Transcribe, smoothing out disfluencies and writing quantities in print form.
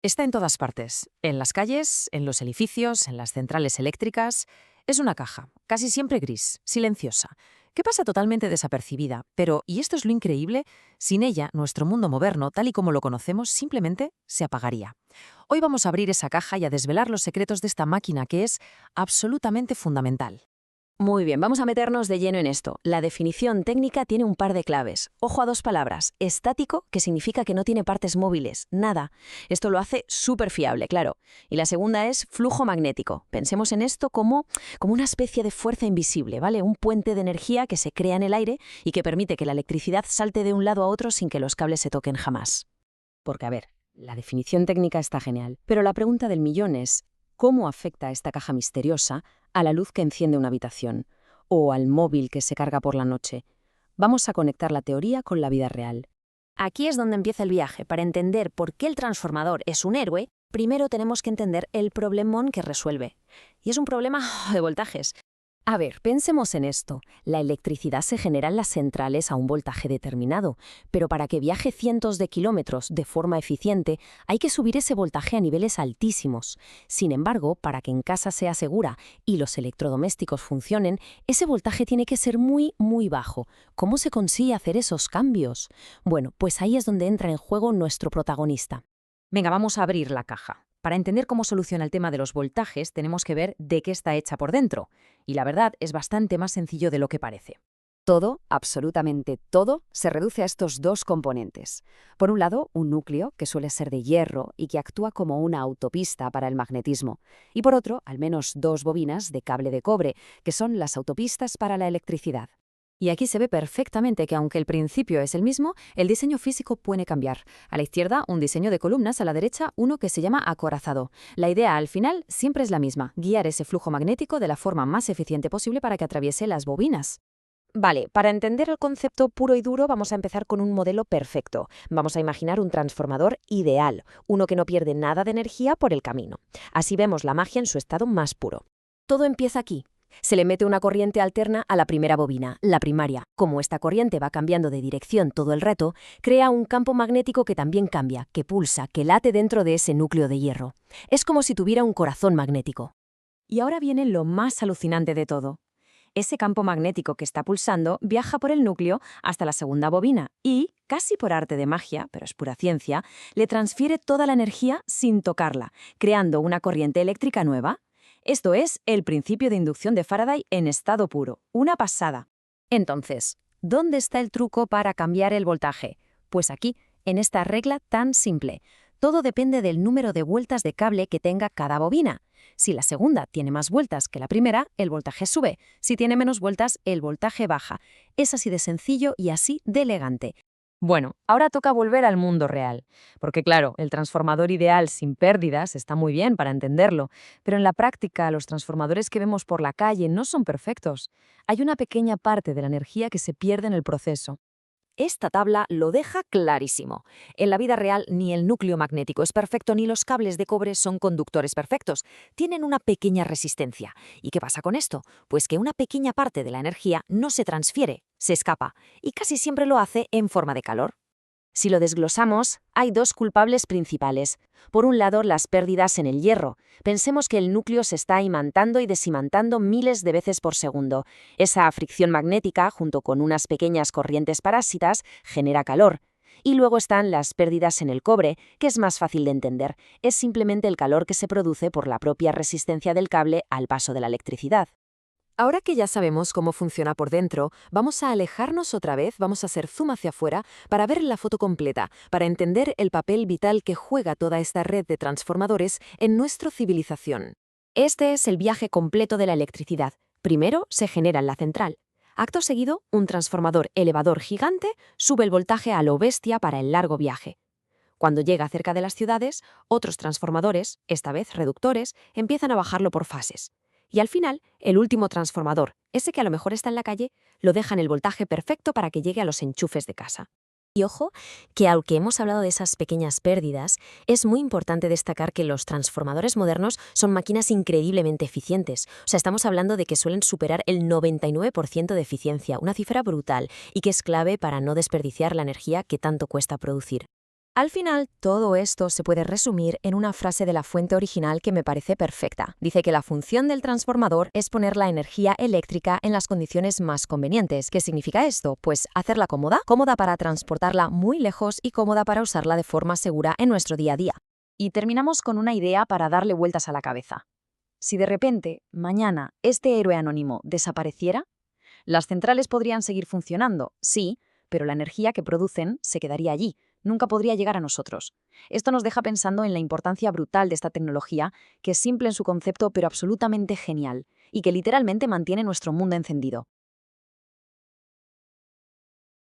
Está en todas partes, en las calles, en los edificios, en las centrales eléctricas. Es una caja, casi siempre gris, silenciosa, que pasa totalmente desapercibida, pero, y esto es lo increíble, sin ella nuestro mundo moderno, tal y como lo conocemos, simplemente se apagaría. Hoy vamos a abrir esa caja y a desvelar los secretos de esta máquina que es absolutamente fundamental. Muy bien, vamos a meternos de lleno en esto. La definición técnica tiene un par de claves. Ojo a dos palabras. Estático, que significa que no tiene partes móviles, nada. Esto lo hace súper fiable, claro. Y la segunda es flujo magnético. Pensemos en esto como una especie de fuerza invisible, ¿vale? Un puente de energía que se crea en el aire y que permite que la electricidad salte de un lado a otro sin que los cables se toquen jamás. Porque, a ver, la definición técnica está genial, pero la pregunta del millón es, ¿cómo afecta esta caja misteriosa a la luz que enciende una habitación o al móvil que se carga por la noche? Vamos a conectar la teoría con la vida real. Aquí es donde empieza el viaje. Para entender por qué el transformador es un héroe, primero tenemos que entender el problemón que resuelve. Y es un problema de voltajes. A ver, pensemos en esto. La electricidad se genera en las centrales a un voltaje determinado, pero para que viaje cientos de kilómetros de forma eficiente, hay que subir ese voltaje a niveles altísimos. Sin embargo, para que en casa sea segura y los electrodomésticos funcionen, ese voltaje tiene que ser muy, muy bajo. ¿Cómo se consigue hacer esos cambios? Bueno, pues ahí es donde entra en juego nuestro protagonista. Venga, vamos a abrir la caja. Para entender cómo soluciona el tema de los voltajes, tenemos que ver de qué está hecha por dentro. Y la verdad es bastante más sencillo de lo que parece. Todo, absolutamente todo, se reduce a estos dos componentes. Por un lado, un núcleo, que suele ser de hierro y que actúa como una autopista para el magnetismo. Y por otro, al menos dos bobinas de cable de cobre, que son las autopistas para la electricidad. Y aquí se ve perfectamente que aunque el principio es el mismo, el diseño físico puede cambiar. A la izquierda, un diseño de columnas, a la derecha, uno que se llama acorazado. La idea al final siempre es la misma, guiar ese flujo magnético de la forma más eficiente posible para que atraviese las bobinas. Vale, para entender el concepto puro y duro vamos a empezar con un modelo perfecto. Vamos a imaginar un transformador ideal, uno que no pierde nada de energía por el camino. Así vemos la magia en su estado más puro. Todo empieza aquí. Se le mete una corriente alterna a la primera bobina, la primaria. Como esta corriente va cambiando de dirección todo el rato, crea un campo magnético que también cambia, que pulsa, que late dentro de ese núcleo de hierro. Es como si tuviera un corazón magnético. Y ahora viene lo más alucinante de todo. Ese campo magnético que está pulsando viaja por el núcleo hasta la segunda bobina y, casi por arte de magia, pero es pura ciencia, le transfiere toda la energía sin tocarla, creando una corriente eléctrica nueva. Esto es el principio de inducción de Faraday en estado puro. Una pasada. Entonces, ¿dónde está el truco para cambiar el voltaje? Pues aquí, en esta regla tan simple. Todo depende del número de vueltas de cable que tenga cada bobina. Si la segunda tiene más vueltas que la primera, el voltaje sube. Si tiene menos vueltas, el voltaje baja. Es así de sencillo y así de elegante. Bueno, ahora toca volver al mundo real, porque claro, el transformador ideal sin pérdidas está muy bien para entenderlo, pero en la práctica los transformadores que vemos por la calle no son perfectos. Hay una pequeña parte de la energía que se pierde en el proceso. Esta tabla lo deja clarísimo. En la vida real ni el núcleo magnético es perfecto ni los cables de cobre son conductores perfectos. Tienen una pequeña resistencia. ¿Y qué pasa con esto? Pues que una pequeña parte de la energía no se transfiere, se escapa, y casi siempre lo hace en forma de calor. Si lo desglosamos, hay dos culpables principales. Por un lado, las pérdidas en el hierro. Pensemos que el núcleo se está imantando y desimantando miles de veces por segundo. Esa fricción magnética, junto con unas pequeñas corrientes parásitas, genera calor. Y luego están las pérdidas en el cobre, que es más fácil de entender. Es simplemente el calor que se produce por la propia resistencia del cable al paso de la electricidad. Ahora que ya sabemos cómo funciona por dentro, vamos a alejarnos otra vez, vamos a hacer zoom hacia afuera para ver la foto completa, para entender el papel vital que juega toda esta red de transformadores en nuestra civilización. Este es el viaje completo de la electricidad. Primero se genera en la central. Acto seguido, un transformador elevador gigante sube el voltaje a lo bestia para el largo viaje. Cuando llega cerca de las ciudades, otros transformadores, esta vez reductores, empiezan a bajarlo por fases. Y al final, el último transformador, ese que a lo mejor está en la calle, lo deja en el voltaje perfecto para que llegue a los enchufes de casa. Y ojo, que aunque hemos hablado de esas pequeñas pérdidas, es muy importante destacar que los transformadores modernos son máquinas increíblemente eficientes. O sea, estamos hablando de que suelen superar el 99% de eficiencia, una cifra brutal, y que es clave para no desperdiciar la energía que tanto cuesta producir. Al final, todo esto se puede resumir en una frase de la fuente original que me parece perfecta. Dice que la función del transformador es poner la energía eléctrica en las condiciones más convenientes. ¿Qué significa esto? Pues hacerla cómoda, cómoda para transportarla muy lejos y cómoda para usarla de forma segura en nuestro día a día. Y terminamos con una idea para darle vueltas a la cabeza. Si de repente, mañana, este héroe anónimo desapareciera, las centrales podrían seguir funcionando, sí, pero la energía que producen se quedaría allí. Nunca podría llegar a nosotros. Esto nos deja pensando en la importancia brutal de esta tecnología, que es simple en su concepto pero absolutamente genial, y que literalmente mantiene nuestro mundo encendido.